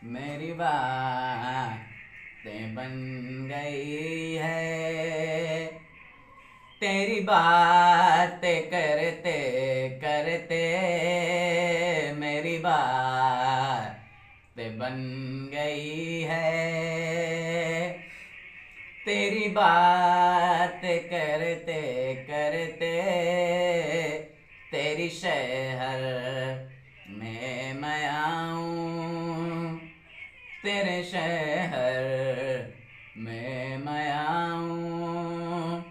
मेरी बातें बन गई है। तेरी बातें करते करते मेरी बातें बन गई है। तेरी बात करते करते तेरी शहर में मैं आऊं। तेरे शहर में मैं आऊं।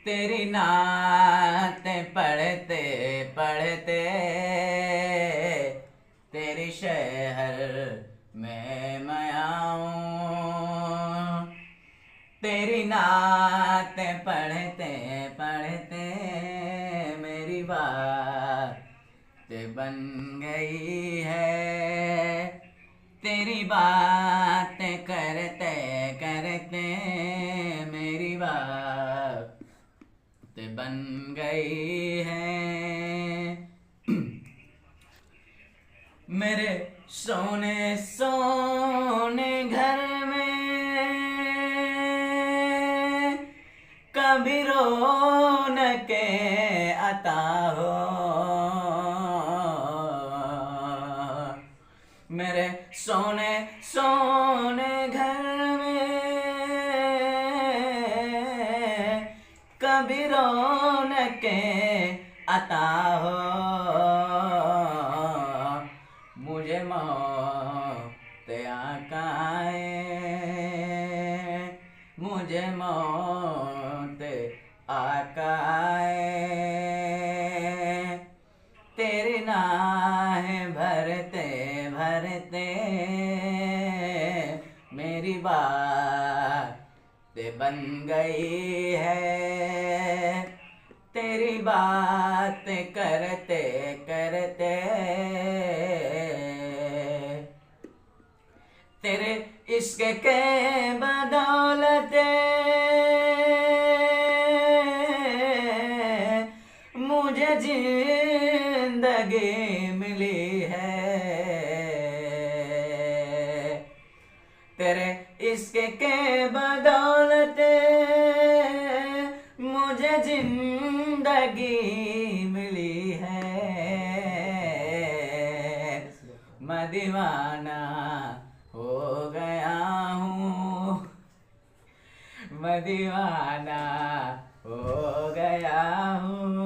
तेरी नातें पढ़ते पढ़ते तेरी शहर में मैं आऊं। तेरी नातें पढ़ते पढ़ते मेरी बातें बन गई है। तेरी बातें करते करते मेरी बातें बन गई है। मेरे सोने सोने घर में कभी रौनके अता हो। मेरे सोने सोने घर में कभी रौनके अता हो। मुझे मौत आका आए। मुझे मौत आका आए। तेरी नाहें भरते भरते मेरी बातें बन गई है। तेरी बातें करते करते तेरे इश्क के बदौलत मुझे जिंदगी मिली है। तेरे इश्क के बदौलत मुझे जिंदगी मिली है। मैं दीवाना हो गया हूँ। मैं दीवाना हो गया हूँ।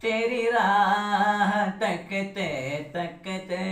तेरी राह तकते तकते